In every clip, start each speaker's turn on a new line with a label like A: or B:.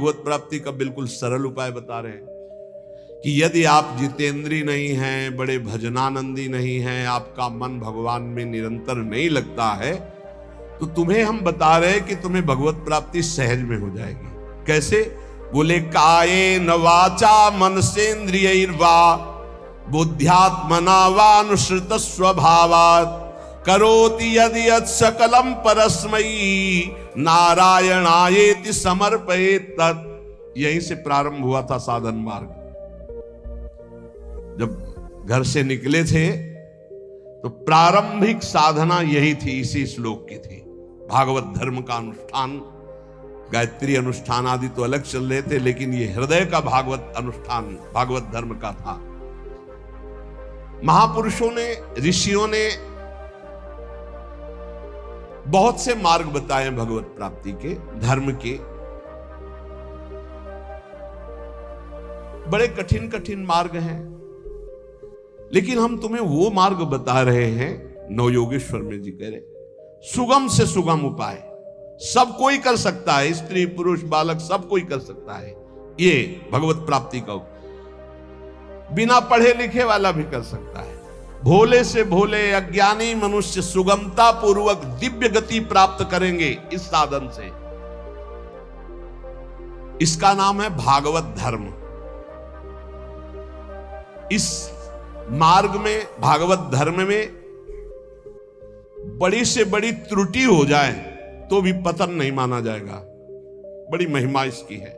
A: भगवत प्राप्ति का बिल्कुल सरल उपाय बता रहे हैं कि यदि आप जितेंद्री नहीं हैं, बड़े भजनानंदी नहीं हैं, आपका मन भगवान में निरंतर नहीं लगता है, तो तुम्हें हम बता रहे हैं कि तुम्हें भगवत प्राप्ति सहज में हो जाएगी। कैसे? बोले कायेन वाचा मनसेन्द्रियैर्वा बुद्ध्यात्मना वानुसृत स्वभावात् करोति यदि यत् सकलम परस्मयी नारायणायेति समर्पयेत् तत्। यहीं से प्रारंभ हुआ था साधन मार्ग। जब घर से निकले थे तो प्रारंभिक साधना यही थी, इसी श्लोक की थी। भागवत धर्म का अनुष्ठान, गायत्री अनुष्ठान आदि तो अलग चल रहे थे, लेकिन ये हृदय का भागवत अनुष्ठान भागवत धर्म का था। महापुरुषों ने, ऋषियों ने बहुत से मार्ग बताए भगवत प्राप्ति के, धर्म के। बड़े कठिन कठिन मार्ग हैं, लेकिन हम तुम्हें वो मार्ग बता रहे हैं, नवयोगेश्वर में जी कह रहे, सुगम से सुगम उपाय, सब कोई कर सकता है, स्त्री पुरुष बालक सब कोई कर सकता है। ये भगवत प्राप्ति का बिना पढ़े लिखे वाला भी कर सकता है। भोले से भोले अज्ञानी मनुष्य सुगमता पूर्वक दिव्य गति प्राप्त करेंगे इस साधन से। इसका नाम है भागवत धर्म। इस मार्ग में, भागवत धर्म में बड़ी से बड़ी त्रुटि हो जाए तो भी पतन नहीं माना जाएगा। बड़ी महिमा इसकी है।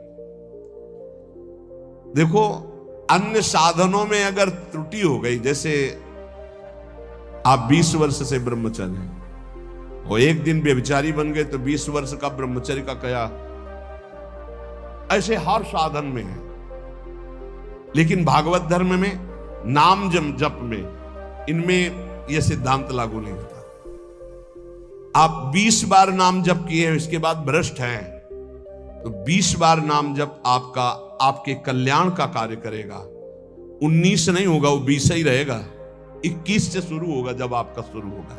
A: देखो, अन्य साधनों में अगर त्रुटि हो गई, जैसे आप 20 वर्ष से ब्रह्मचारी हैं और एक दिन व्यभिचारी बन गए तो 20 वर्ष का ब्रह्मचर्य का क्या? ऐसे हर साधन में है। लेकिन भागवत धर्म में, नाम जप में, इनमें यह सिद्धांत लागू नहीं होता। आप 20 बार नाम जप किए हैं, इसके बाद भ्रष्ट हैं, तो 20 बार नाम जप आपका, आपके कल्याण का कार्य करेगा। 19 नहीं होगा, वो 20 ही रहेगा। 21 से शुरू होगा जब आपका शुरू होगा।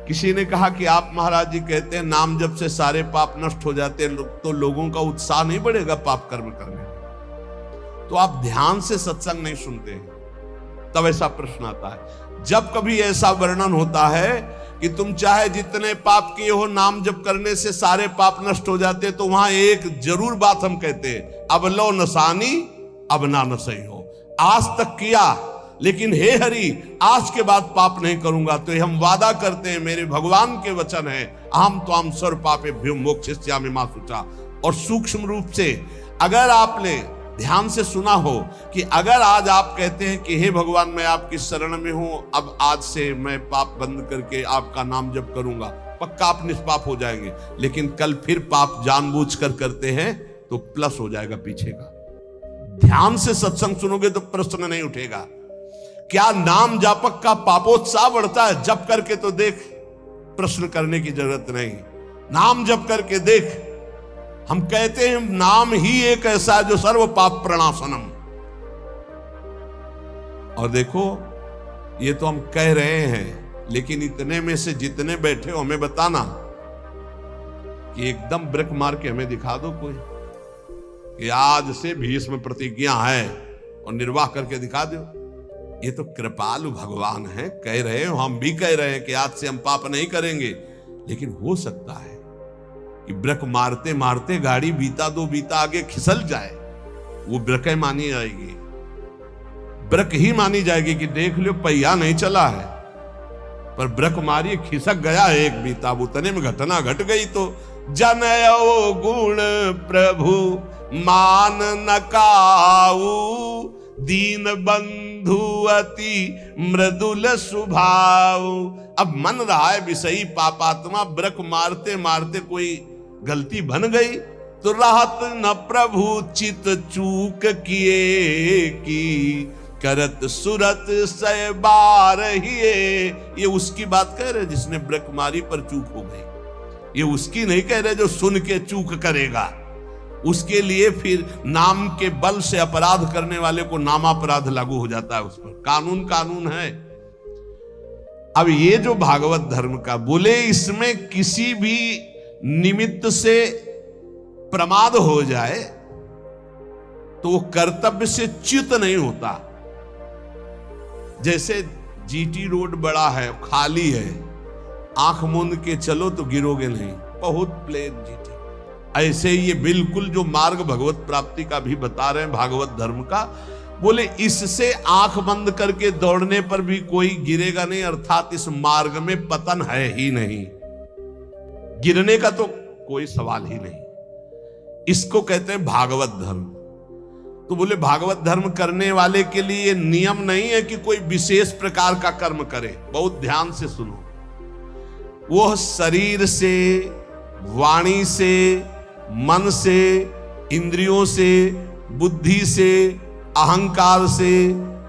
A: किसी ने कहा कि आप महाराज जी कहते हैं नाम जप से सारे पाप नष्ट हो जाते हैं, तो लोगों का उत्साह नहीं बढ़ेगा पाप कर्म करने में। तो आप ध्यान से सत्संग नहीं सुनते हैं, तब ऐसा प्रश्न आता है। जब कभी ऐसा वर्णन होता है कि तुम चाहे जितने पाप किए हो, नाम जप करने से सारे पाप नष्ट हो जाते, तो वहां एक जरूर बात हम कहते हैं, अब लो नसानी अब ना नसई हो। आज तक किया, लेकिन हे हरि आज के बाद पाप नहीं करूंगा। तो हम वादा करते हैं, मेरे भगवान के वचन है, अहम त्वाम सर्व पापेभ्यो मोक्षयिष्यामि मा शुचा। और सूक्ष्म रूप से अगर आपने ध्यान से सुना हो कि अगर आज आप कहते हैं कि हे भगवान मैं आपकी शरण में हूं, अब आज से मैं पाप बंद करके आपका नाम जप करूंगा, पक्का आप निष्पाप हो जाएंगे। लेकिन कल फिर पाप जानबूझकर करते हैं तो प्लस हो जाएगा पीछे का। ध्यान से सत्संग सुनोगे तो प्रश्न नहीं उठेगा। क्या नाम जापक का पापोत्साह बढ़ता है? जप करके तो देख, प्रश्न करने की जरूरत नहीं। नाम जप करके देख। हम कहते हैं नाम ही एक ऐसा है जो सर्व पाप प्रणाशनम। और देखो, ये तो हम कह रहे हैं, लेकिन इतने में से जितने बैठे हो हमें बताना कि एकदम ब्रेक मार के हमें दिखा दो कोई कि आज से भीष्म प्रतिज्ञा है और निर्वाह करके दिखा दो। ये तो कृपालु भगवान है, कह रहे हो, हम भी कह रहे हैं कि आज से हम पाप नहीं करेंगे। लेकिन हो सकता है कि ब्रेक मारते मारते गाड़ी बीता दो बीता आगे खिसल जाए, वो ब्रेक मानी जाएगी, ब्रेक ही मानी जाएगी कि देख लो पहिया नहीं चला है, पर ब्रेक मारी खिसक गया एक बीता, उतने में घटना घट गई। तो जनयो गुण प्रभु मान न काऊ, दीन बंधु अति मृदुल स्वभाव। अब मन रहा है विषयी पापात्मा, ब्रक मारते मारते कोई गलती बन गई तो राहत न प्रभु चित चूक किए की, करत सुरत सय बार हिए। ये उसकी बात कह रहे जिसने ब्रक मारी पर चूक हो गई, ये उसकी नहीं कह रहे जो सुन के चूक करेगा। उसके लिए फिर नाम के बल से अपराध करने वाले को नामापराध लागू हो जाता है उस पर। कानून कानून है। अब ये जो भागवत धर्म का बोले, इसमें किसी भी निमित्त से प्रमाद हो जाए तो वो कर्तव्य से च्युत नहीं होता। जैसे जीटी रोड बड़ा है, खाली है, आंख मूंद के चलो तो गिरोगे नहीं, बहुत प्लेन जीटी। ऐसे ही ये बिल्कुल जो मार्ग भगवत प्राप्ति का भी बता रहे हैं, भागवत धर्म का, बोले इससे आंख बंद करके दौड़ने पर भी कोई गिरेगा नहीं, अर्थात इस मार्ग में पतन है ही नहीं, गिरने का तो कोई सवाल ही नहीं। इसको कहते हैं भागवत धर्म। तो बोले भागवत धर्म करने वाले के लिए नियम नहीं है कि कोई विशेष प्रकार का कर्म करे। बहुत ध्यान से सुनो, वो शरीर से, वाणी से, मन से, इंद्रियों से, बुद्धि से, अहंकार से,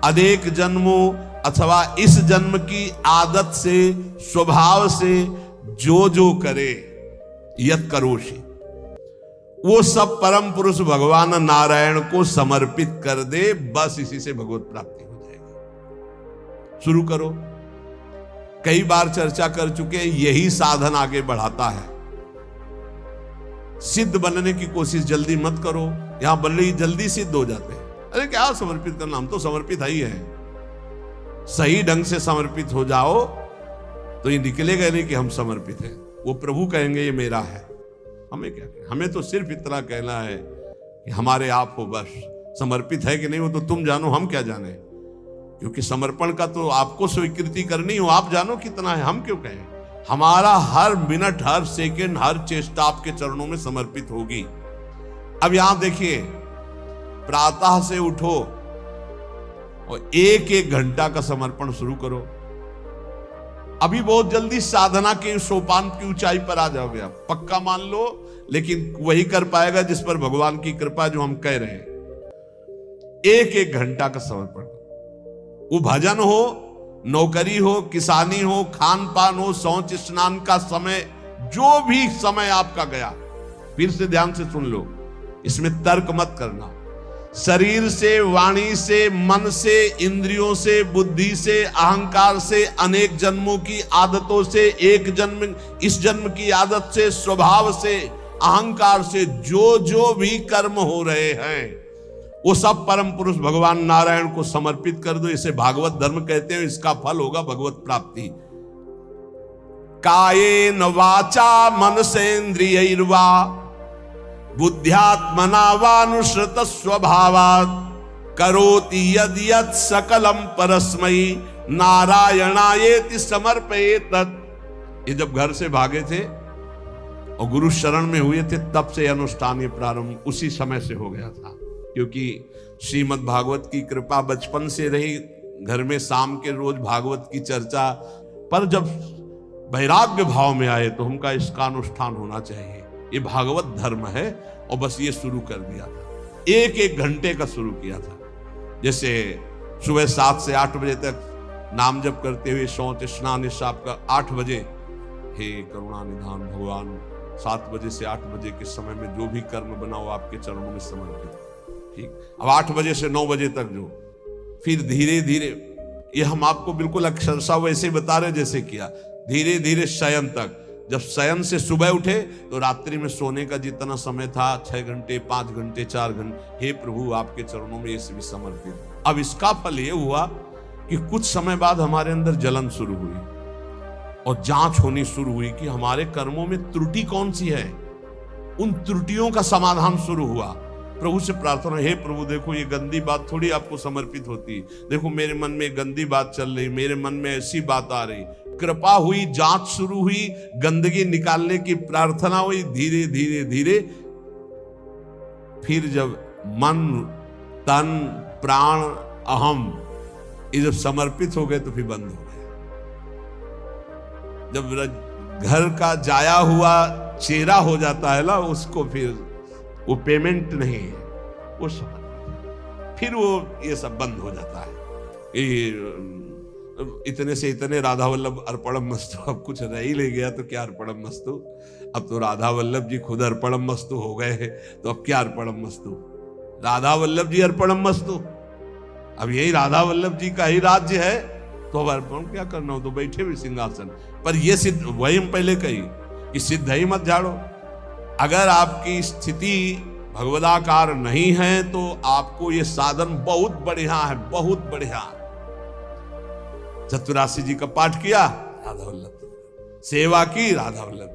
A: अनेक जन्मों अथवा इस जन्म की आदत से, स्वभाव से जो करे, यत करोषि, वो सब परम पुरुष भगवान नारायण को समर्पित कर दे, बस इसी से भगवत प्राप्ति हो जाएगी। शुरू करो। कई बार चर्चा कर चुके हैं, यही साधन आगे बढ़ाता है। सिद्ध बनने की कोशिश जल्दी मत करो, यहां बल्ले जल्दी सिद्ध हो जाते हैं। अरे क्या समर्पित करना, हम तो समर्पित ही है। सही ढंग से समर्पित हो जाओ तो ये निकलेगा नहीं कि हम समर्पित हैं। वो प्रभु कहेंगे ये मेरा है। हमें क्या कहना, हमें तो सिर्फ इतना कहना है कि हमारे आप हो, बस। समर्पित है कि नहीं वो तो तुम जानो, हम क्या जाने, क्योंकि समर्पण का तो आपको स्वीकृति करनी हो, आप जानो कितना है, हम क्यों कहें। हमारा हर मिनट, हर सेकंड, हर चेष्टा आपके चरणों में समर्पित होगी। अब यहां देखिए, प्रातः से उठो और एक एक घंटा का समर्पण शुरू करो। अभी बहुत जल्दी साधना के सोपान की ऊंचाई पर आ जाओगे आप, पक्का मान लो। लेकिन वही कर पाएगा जिस पर भगवान की कृपा, जो हम कह रहे हैं। एक एक घंटा का समर्पण, वो भजन हो, नौकरी हो, किसानी हो, खान पान हो, शौच स्नान का समय, जो भी समय आपका गया, फिर से ध्यान से सुन लो, इसमें तर्क मत करना। शरीर से, वाणी से, मन से, इंद्रियों से, बुद्धि से, अहंकार से, अनेक जन्मों की आदतों से, एक जन्म, इस जन्म की आदत से, स्वभाव से, अहंकार से जो भी कर्म हो रहे हैं, वो सब परम पुरुष भगवान नारायण को समर्पित कर दो। इसे भागवत धर्म कहते हैं। इसका फल होगा भगवत प्राप्ति। कायेन वाचा मनसेन्द्रियैर्वा बुद्ध्यात्मना वानुश्रुत स्वभावात् करोति यद् यत् सकलम परस्मै नारायणायेति समर्पयेत्। ये जब घर से भागे थे और गुरु शरण में हुए थे, तब से अनुष्ठान ये प्रारंभ उसी समय से हो गया था। क्योंकि श्रीमद् भागवत की कृपा बचपन से रही, घर में शाम के रोज भागवत की चर्चा, पर जब वैराग्य भाव में आए तो हमका इसका अनुष्ठान होना चाहिए। ये भागवत धर्म है और बस ये शुरू कर दिया था। एक एक घंटे का शुरू किया था। जैसे सुबह 7 से 8 बजे तक नाम जप करते हुए शौच स्नान इस आपका 8 बजे, हे करुणा निधान भगवान, 7 बजे से 8 बजे के समय में जो भी कर्म बनाओ आपके चरणों में समर्पित। ठीक, अब 8 बजे से 9 बजे तक जो, फिर धीरे धीरे, ये हम आपको बिल्कुल अक्षरशः वैसे बता रहे जैसे किया, धीरे धीरे शयन तक। जब शयन से सुबह उठे तो रात्रि में सोने का जितना समय था, 6 घंटे, 5 घंटे, 4 घंटे, हे प्रभु आपके चरणों में ये भी समर्पित। अब इसका फल ये हुआ कि कुछ समय बाद हमारे अंदर जलन शुरू हुई और जांच होनी शुरू हुई कि हमारे कर्मों में त्रुटि कौन सी है। उन त्रुटियों का समाधान शुरू हुआ। प्रभु से प्रार्थना, हे प्रभु देखो ये गंदी बात थोड़ी आपको समर्पित होती, देखो मेरे मन में गंदी बात चल रही, मेरे मन में ऐसी बात आ रही। कृपा हुई, जांच शुरू हुई, गंदगी निकालने की प्रार्थना हुई। धीरे धीरे धीरे फिर जब मन, तन, प्राण, अहम ये जब समर्पित हो गए तो फिर बंद हो गए। जब घर का जाया हुआ चेहरा हो जाता है ना, उसको फिर वो पेमेंट नहीं है, वो समर्पित, फिर वो ये सब बंद हो जाता है। ये इतने से इतने राधा वल्लभ अर्पणम मस्तु, अब कुछ रह ही ले गया तो क्या अर्पणम मस्तु। अब तो राधा वल्लभ जी खुद अर्पणम मस्तु हो गए हैं, तो अब क्या अर्पणम मस्तु, राधा वल्लभ जी अर्पणम मस्तु। अब यही राधा वल्लभ जी का ही राज्य है, तो अब अर्पण क्या करना हो, तो बैठे हुए सिंहासन पर। ये सिद्ध, वही हम पहले कही कि सिद्ध ही मत झाड़ो, अगर आपकी स्थिति भगवदाकार नहीं है तो आपको ये साधन बहुत बढ़िया है, बहुत बढ़िया। चतुरासी जी का पाठ किया, राधा वल्लभ। सेवा की, राधा वल्लभ।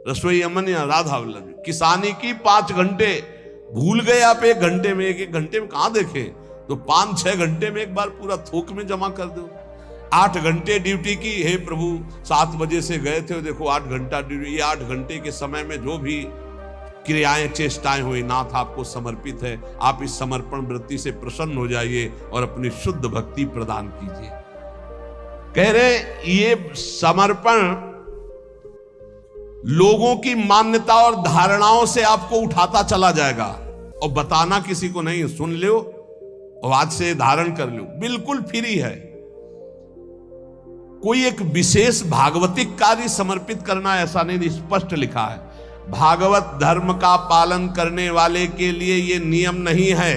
A: रसोई अमन या राधा वल्लभ। किसानी की 5 घंटे, भूल गए आप 1 घंटे में, 1 घंटे में कहां देखें, तो 5-6 घंटे में एक बार पूरा थोक में जमा कर दो। 8 घंटे ड्यूटी की, हे प्रभु 7 बजे से गए थे, देखो 8 घंटा ड्यूटी। ये 8 घंटे के समय में जो भी क्रियाएं चेष्टाएं हुई, नाथ आपको समर्पित है। आप इस समर्पण वृत्ति से प्रसन्न हो जाइए और अपनी शुद्ध भक्ति प्रदान कीजिए। कह रहे ये समर्पण लोगों की मान्यता और धारणाओं से आपको उठाता चला जाएगा, और बताना किसी को नहीं, सुन लो और आज से धारण कर लो, बिल्कुल फ्री है। कोई एक विशेष भागवतिक कार्य समर्पित करना ऐसा नहीं, स्पष्ट लिखा है। भागवत धर्म का पालन करने वाले के लिए यह नियम नहीं है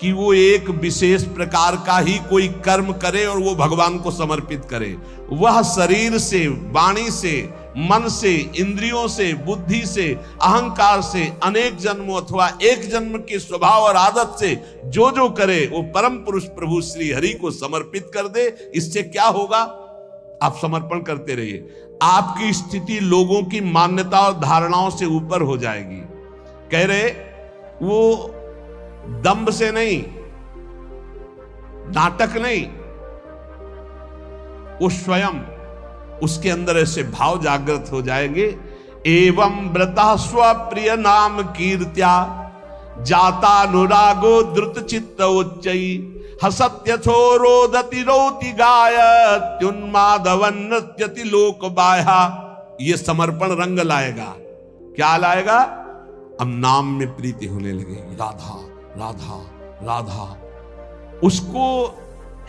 A: कि वो एक विशेष प्रकार का ही कोई कर्म करे और वो भगवान को समर्पित करे। वह शरीर से, वाणी से, मन से, इंद्रियों से, बुद्धि से, अहंकार से, अनेक जन्मों अथवा एक जन्म के स्वभाव और आदत से जो जो करे वो परम पुरुष प्रभु श्री हरि को समर्पित कर दे। इससे क्या होगा? आप समर्पण करते रहिए, आपकी स्थिति लोगों की मान्यता और धारणाओं से ऊपर हो जाएगी। कह रहे वो दंभ से नहीं, नाटक नहीं, वो स्वयं उसके अंदर ऐसे भाव जागृत हो जाएंगे। एवं व्रता स्वप्रिय नाम कीर्त्या जाता अनुरागो द्रुत चित्त उच्चई हसत्यथो रोदति रोति गायत्युन्मादवन नृत्यति लोक बाह्या। ये समर्पण रंग लाएगा। क्या लाएगा? अब नाम में प्रीति होने लगेगी, राधा राधा राधा। उसको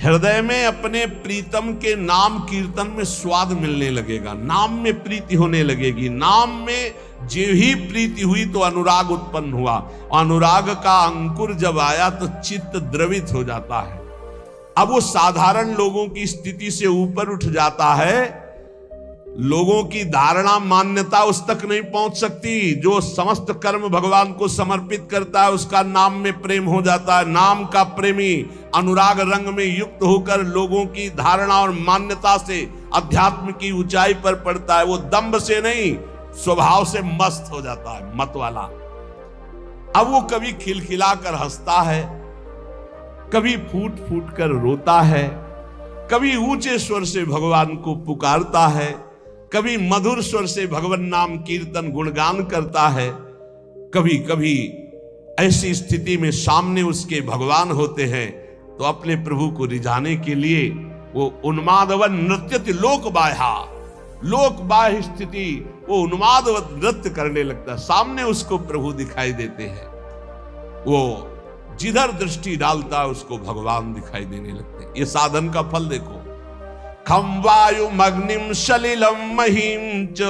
A: हृदय में अपने प्रीतम के नाम कीर्तन में स्वाद मिलने लगेगा, नाम में प्रीति होने लगेगी। नाम में जो ही प्रीति हुई तो अनुराग उत्पन्न हुआ, अनुराग का अंकुर जब आया तो चित्त द्रवित हो जाता है। अब वो साधारण लोगों की स्थिति से ऊपर उठ जाता है। लोगों की धारणा मान्यता उस तक नहीं पहुंच सकती। जो समस्त कर्म भगवान को समर्पित करता है उसका नाम में प्रेम हो जाता है। नाम का प्रेमी अनुराग रंग में युक्त होकर लोगों की धारणा और मान्यता से अध्यात्म की ऊंचाई पर पड़ता है। वो दंभ से नहीं, स्वभाव से मस्त हो जाता है, मत वाला। अब वो कभी खिलखिलाकर हंसता है, कभी फूट फूट कर रोता है, कभी ऊंचे स्वर से भगवान को पुकारता है, कभी मधुर स्वर से भगवान नाम कीर्तन गुणगान करता है। कभी कभी ऐसी स्थिति में सामने उसके भगवान होते हैं तो अपने प्रभु को रिझाने के लिए वो उन्मादवन नृत्यति लोक बाह्या, लोक बाह्य स्थिति वो उन्मादवत नृत्य करने लगता है। सामने उसको प्रभु दिखाई देते हैं, वो जिधर दृष्टि डालता है उसको भगवान दिखाई देने लगते हैं। ये साधन का फल देखो। खम वायु मग्निम सलिलम महिम च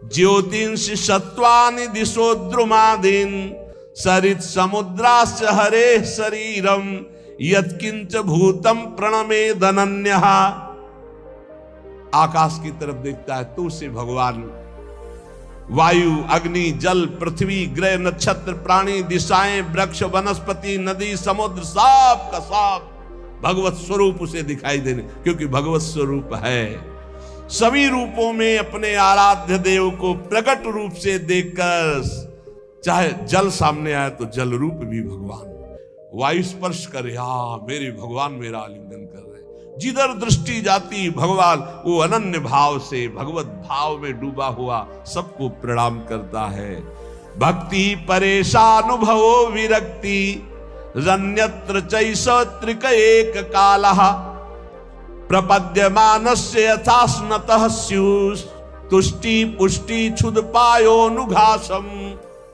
A: ज्योतिंषि सत्वानि दिशो द्रुमादीन सरित समुद्राश्च हरे शरीरम यत्किंच भूतम प्रणमे धनन्यः। आकाश की तरफ देखता है तो उसे भगवान वायु, अग्नि, जल, पृथ्वी, ग्रह, नक्षत्र, प्राणी, दिशाएं, वृक्ष, वनस्पति, नदी, समुद्र, सब का सब भगवत स्वरूप उसे दिखाई देने, क्योंकि भगवत स्वरूप है। सभी रूपों में अपने आराध्य देव को प्रकट रूप से देखकर, चाहे जल सामने आए तो जल रूप भी भगवान, वायु स्पर्श करे, हाँ मेरे भगवान मेरा आलिंगन कर रहे। जिधर दृष्टि जाती भगवान वो अनन्य भाव से भगवत भाव में डूबा हुआ सबको प्रणाम करता है। भक्ति परेशानुभवो विरक्ति रन्यत्र चैष त्रिक एक कालः प्रपद्यमानस्य यथा स्नतः स्युः तुष्टि पुष्टि क्षुद पायोनुघासम।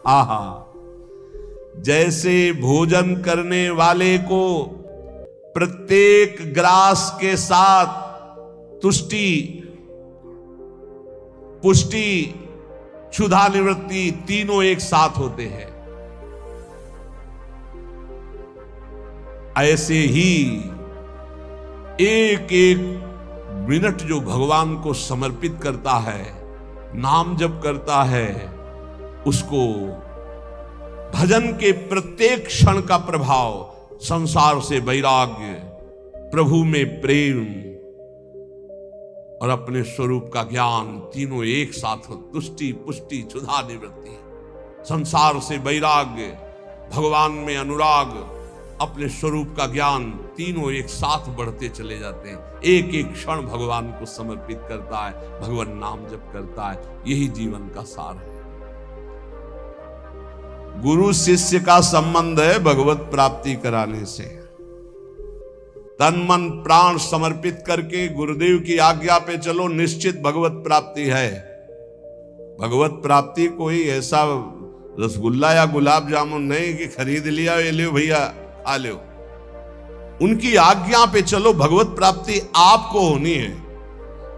A: आहा, जैसे भोजन करने वाले को प्रत्येक ग्रास के साथ तुष्टि, पुष्टि, क्षुधा निवृत्ति तीनों एक साथ होते हैं, ऐसे ही एक एक मिनट जो भगवान को समर्पित करता है, नाम जप करता है, उसको भजन के प्रत्येक क्षण का प्रभाव, संसार से वैराग्य, प्रभु में प्रेम और अपने स्वरूप का ज्ञान, तीनों एक साथ, तुष्टि पुष्टि क्षुधा निवृत्ति, संसार से वैराग्य, भगवान में अनुराग, अपने स्वरूप का ज्ञान, तीनों एक साथ बढ़ते चले जाते हैं। एक एक क्षण भगवान को समर्पित करता है, भगवान नाम जप करता है। यही जीवन का सार है। गुरु शिष्य का संबंध है भगवत प्राप्ति कराने से। तन मन प्राण समर्पित करके गुरुदेव की आज्ञा पे चलो, निश्चित भगवत प्राप्ति है। भगवत प्राप्ति कोई ऐसा रसगुल्ला या गुलाब जामुन नहीं कि खरीद लिया, ये लो भैया खा लो। उनकी आज्ञा पे चलो, भगवत प्राप्ति आपको होनी है।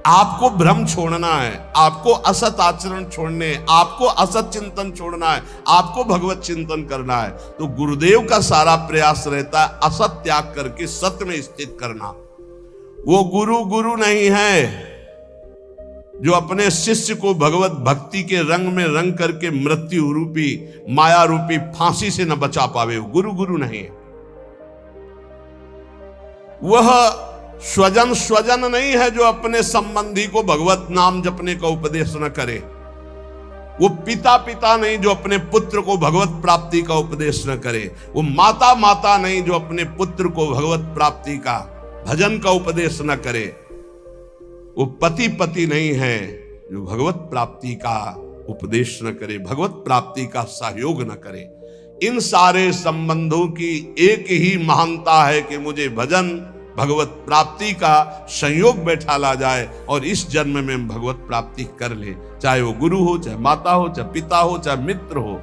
A: आपको भ्रम छोड़ना है, आपको असत आचरण छोड़ने, आपको असत चिंतन छोड़ना है, आपको भगवत चिंतन करना है। तो गुरुदेव का सारा प्रयास रहता है असत त्याग करके सत्य में स्थित करना। वो गुरु नहीं है जो अपने शिष्य को भगवत भक्ति के रंग में रंग करके मृत्यु रूपी माया रूपी फांसी से न बचा पावे। गुरु नहीं है। वह स्वजन नहीं है जो अपने संबंधी को भगवत नाम जपने का उपदेश न करे। वो पिता नहीं जो अपने पुत्र को भगवत प्राप्ति का उपदेश न करे। वो माता नहीं जो अपने पुत्र को भगवत प्राप्ति का भजन का उपदेश न करे। वो पति नहीं है जो भगवत प्राप्ति का उपदेश न करे, भगवत प्राप्ति का सहयोग न करे। इन सारे संबंधों की एक ही महानता है कि मुझे भजन भगवत प्राप्ति का संयोग बैठा ला जाए और इस जन्म में भगवत प्राप्ति कर ले, चाहे वो गुरु हो, चाहे माता हो, चाहे पिता हो, चाहे मित्र हो।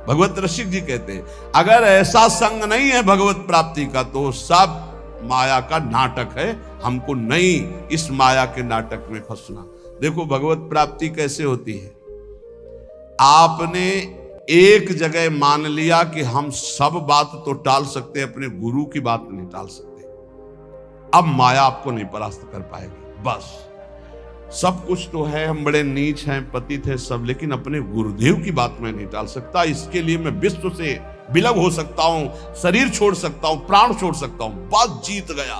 A: भगवत रसिक जी कहते हैं अगर ऐसा संग नहीं है भगवत प्राप्ति का तो सब माया का नाटक है, हमको नहीं इस माया के नाटक में फंसना। देखो भगवत प्राप्ति कैसे होती है। आपने एक जगह मान लिया कि हम सब बात तो टाल सकते हैं, अपने गुरु की बात नहीं टाल सकते। अब माया आपको नहीं परास्त कर पाएगी। बस सब कुछ तो है, हम बड़े नीच हैं, पतित हैं सब, लेकिन अपने गुरुदेव की बात मैं नहीं टाल सकता। इसके लिए मैं विश्व से विलग हो सकता हूं, शरीर छोड़ सकता हूं, प्राण छोड़ सकता हूं, बस जीत गया।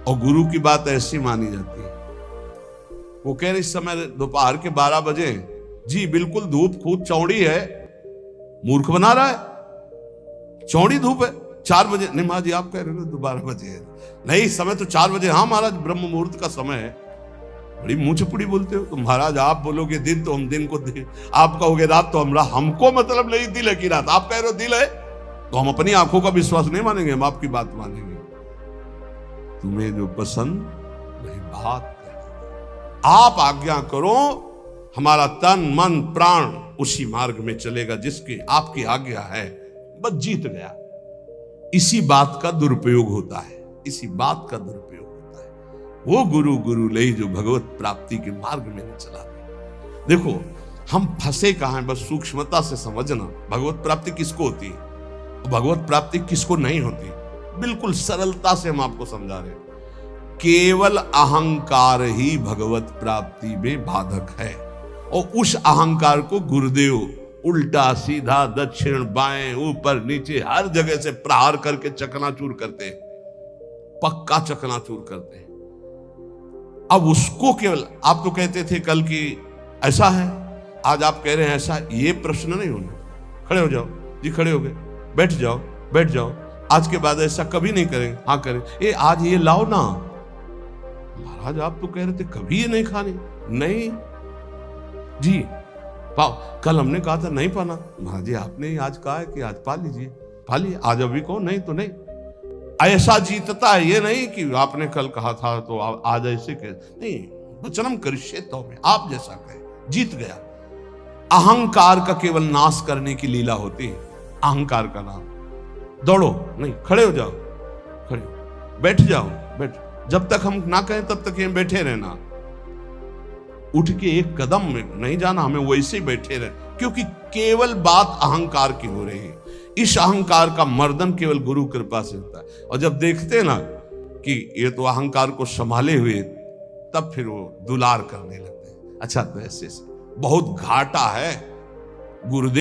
A: और गुरु की बात ऐसी मानी जाती है। वो कह रहे इस समय दोपहर के 12 बजे, जी बिल्कुल धूप खूब चौड़ी है। मूर्ख बना रहा है, चौड़ी धूप है। 4 बजे नहीं महाराज जी आप कह रहे हो 12 बजे है। नहीं समय तो 4 बजे। हाँ महाराज ब्रह्म मुहूर्त का समय है। बड़ी मुंह चपुड़ी बोलते हो तो महाराज। आप बोलोगे दिन तो हम दिन को दिन, आप कहोगे रात तो हम रात। हमको मतलब नहीं दिल है कि रात। आप कह रहे हो दिल है तो हम अपनी आंखों का विश्वास नहीं मानेंगे, हम आपकी बात मानेंगे। तुम्हें जो पसंद वही बात है। आप आज्ञा करो, हमारा तन मन प्राण उसी मार्ग में चलेगा जिसकी आपकी आज्ञा है। बस जीत गया। इसी बात का दुरुपयोग होता है, इसी बात का दुरुपयोग होता है। वो गुरु ले जो भगवत प्राप्ति के मार्ग में नहीं चला। देखो हम फंसे कहां हैं, बस सूक्ष्मता से समझना। भगवत प्राप्ति किसको होती है, भगवत प्राप्ति किसको नहीं होती, बिल्कुल सरलता से हम आपको समझा रहे हैं। केवल अहंकार ही भगवत प्राप्ति में बाधक है। और उस अहंकार को गुरुदेव उल्टा सीधा दक्षिण बाएं ऊपर नीचे हर जगह से प्रहार करके चकनाचूर करते हैं, पक्का चकनाचूर करते हैं। अब उसको केवल, आप तो कहते थे कल की ऐसा है, आज आप कह रहे हैं ऐसा। ये प्रश्न नहीं होना। खड़े हो जाओ जी, खड़े हो गए, बैठ जाओ बैठ जाओ। आज के बाद ऐसा कभी नहीं करेंगे। हाँ करें। ये आज ये लाओ ना। महाराज आप तो कह रहे थे कभी ये नहीं खाने। नहीं जी पाओ, कल हमने कहा था नहीं पाना। महाराज जी आपने आज कहा है कि आज पा लीजिए, पा लीजिए। आज अभी कहो, नहीं तो नहीं। ऐसा जीतता है, ये नहीं कि आपने कल कहा था तो आज ऐसे कह नहीं। वचनम करिष्ये तौमे, आप जैसा कहे, जीत गया। अहंकार का केवल नाश करने की लीला होती है। अहंकार का नाम दौड़ो नहीं, खड़े हो जाओ, खड़े बैठ जाओ, बैठ। जब तक हम ना कहें तब तक यहीं बैठे रहना। उठ के एक कदम में नहीं जाना, हमें वैसे ही बैठे रहे, क्योंकि केवल बात अहंकार की हो रही है। इस अहंकार का मर्दन केवल गुरु कृपा से होता है। और जब देखते ना कि ये तो अहंकार को संभाले हुए, तब फिर वो दुलार करने लगते हैं। अच्छा तो ऐसे बहुत घाटा है। गुरुदेव